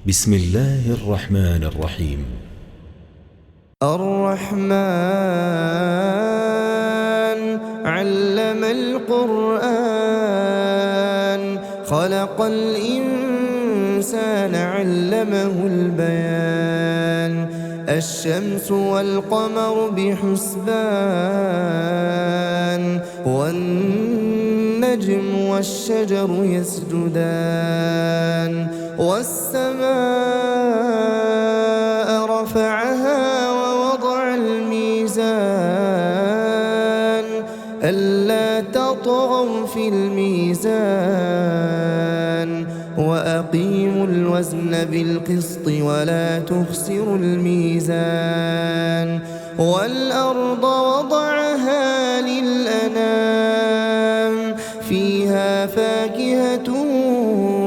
بسم الله الرحمن الرحيم. الرحمن علم القرآن خلق الإنسان علمه البيان الشمس والقمر بحسبان والنجم والشجر يسجدان والسماء رفعها ووضع الميزان ألا تطغوا في الميزان وأقيموا الوزن بالقسط ولا تخسروا الميزان والأرض وضعها للأنام فيها فاكهة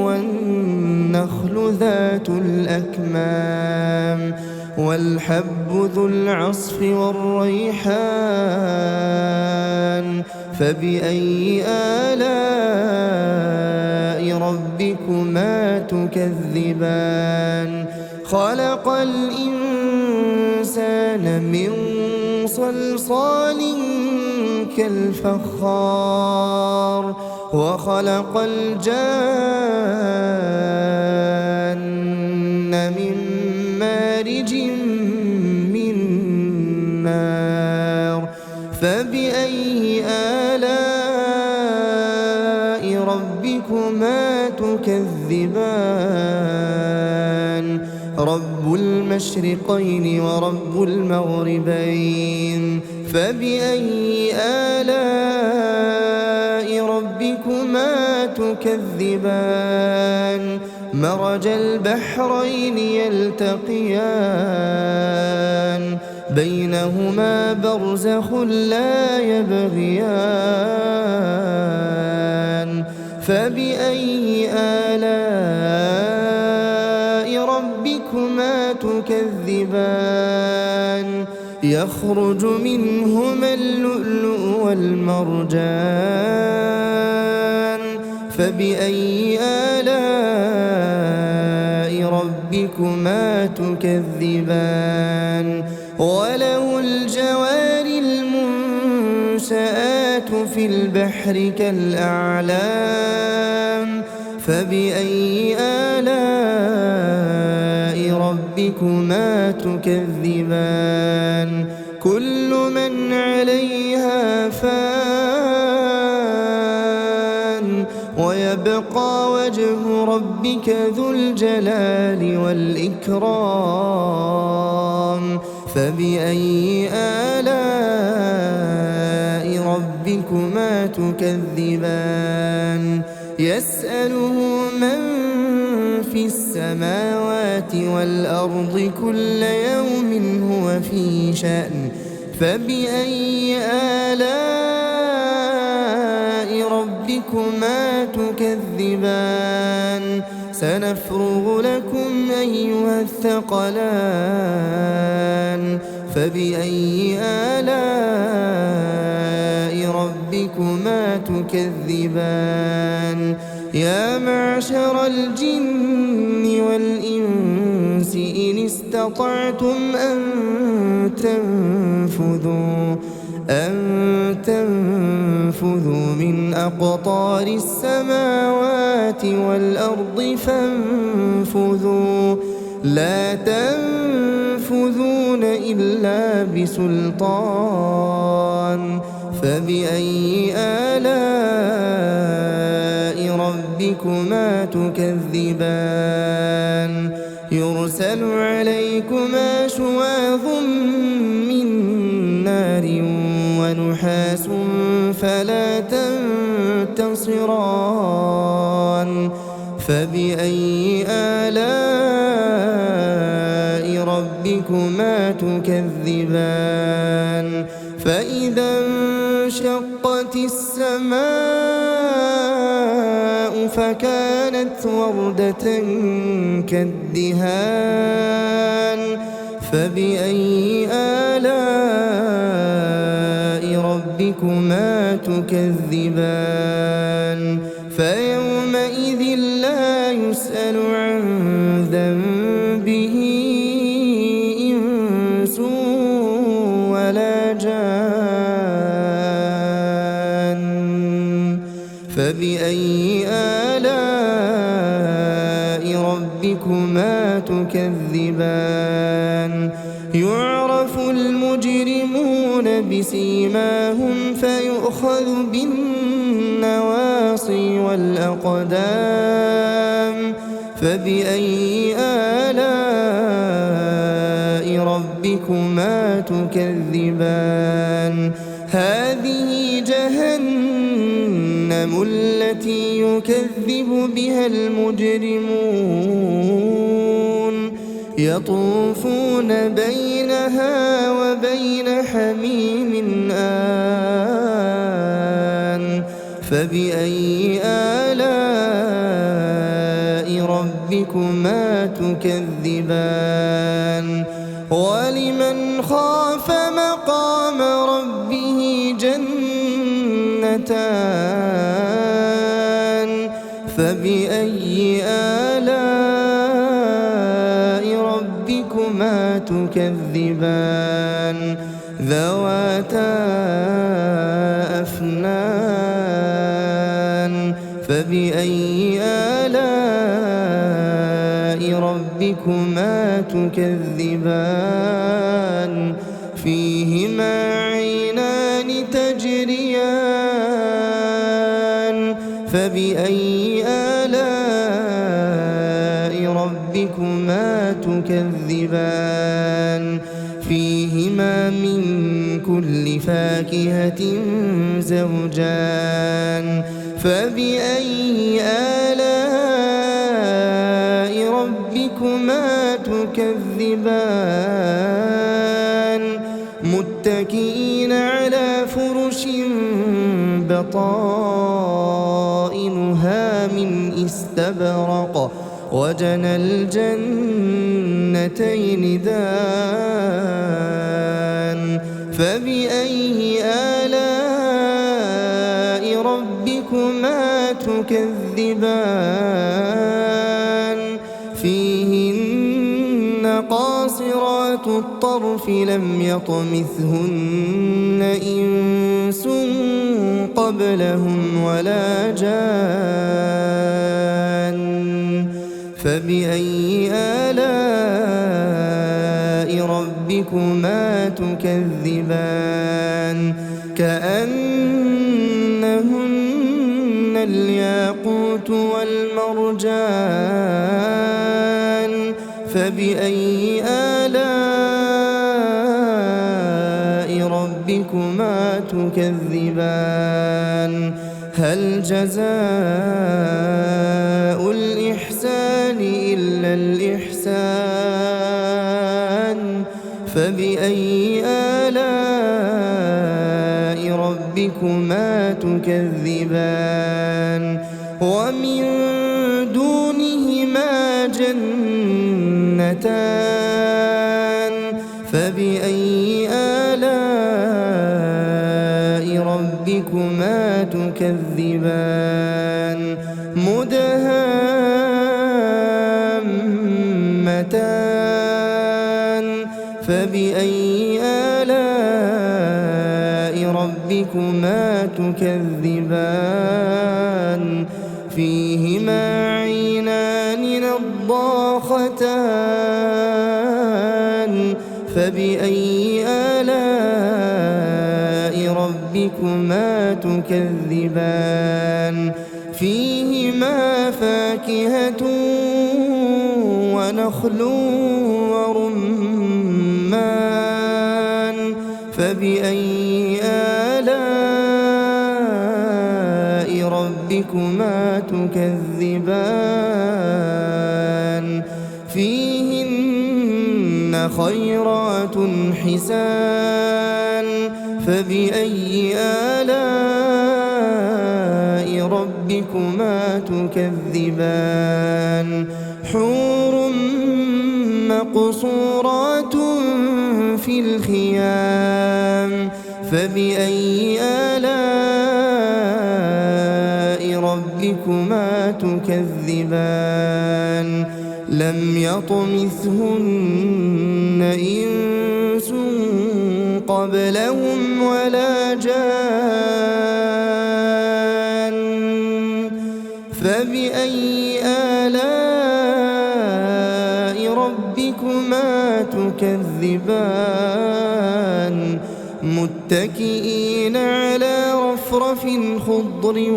والنخل ذات الأكمام والحب ذو العصف والريحان فبأي آلاء ربكما تكذبان خلق الإنسان من صلصال كالفخار وخلق الجان من مارج من نار فبأي آلاء ربكما تكذبان رب المشرقين ورب المغربين فبأي آلاء ربكما تكذبان مرج البحرين يلتقيان بينهما برزخ لا يبغيان فبأي آلاء ربكما تكذبان يخرج منهما اللؤلؤ والمرجان فبأي آلاء ربكما تكذبان وله الجوار المنشآت في البحر كالأعلام فبأي آلاء ربكما تكذبان كل من عليها فان ويبقى وجه ربك ذو الجلال والإكرام فبأي آلاء ربكما تكذبان يسأله من في السماوات والأرض كل يوم هو في شأن فبأي آلاء ربكما تكذبان سنفرغ لكم أيها الثقلان فبأي آلاء ربكما تكذبان يا معشر الجن والإنس إن استطعتم أن تنفذوا من أقطار السماوات والأرض فانفذوا لا تنفذون إلا بسلطان فبأي آلاء ربكما تكذبان يرسل عليكما شواظ من نار ونحاس فلا تنتصران فبأي آلاء ربكما تكذبان فإذا انشقت السماء فكانت وردة كالدهان فبأي آلاء ربكما تكذبان فيومئذ لا يسأل عن ذنب ربكما تكذبان يعرف المجرمون بسيماهم فيؤخذ بالنواصي والأقدام فبأي آلاء ربكما تكذبان هذه جهنم التي يكذب بها المجرمون يطوفون بينها وبين حميم آن فبأي آلاء ربكما تكذبان ولمن خاف مقام ربه جنتان فبأي آلاء ربكما تكذبان ذواتا أفنان فبأي آلاء ربكما تكذبان فيهما عينان تجريان فبأي آلاء ربكما تكذبان فيهما من كل فاكهة زوجان فبأي آلاء ربكما تكذبان متكئين على فرش بطائنها من استبرق وجنى الجنتين دان فبأي آلاء ربكما تكذبان فيهن قاصرات الطرف لم يطمثهن إنس قبلهم ولا جان فبأي آلاء ربكما تكذبان كأنهن الياقوت والمرجان فبأي آلاء ربكما تكذبان هل جزاء الإحسان إلا الإحسان فبأي آلاء ربكما تكذبان ومن دونهما جنتان فبأي آلاء ربكما تكذبان مدهامتان فبأي آلاء ربكما تكذبان فيهما عينان نضاختان فبأي آلاء ربكما تكذبان فيهما فاكهة ونخل ورمان فبأي آلاء ربكما تكذبان فيهن خيرات حسان فبأي آلاء ربكما تكذبان حور مقصورات في الخيام فبأي آلاء ربكما تكذبان لم يطمثهن إنس قبلهم ولا جان فبأي آلاء ربكما تكذبان متكئين على رفرف خضر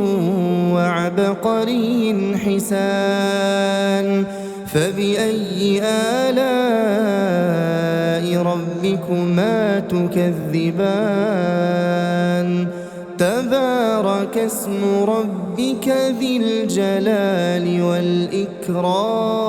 وعبقري حسان فبأي آلاء ربكما تكذبان تبارك اسم ربك ذي الجلال والإكرام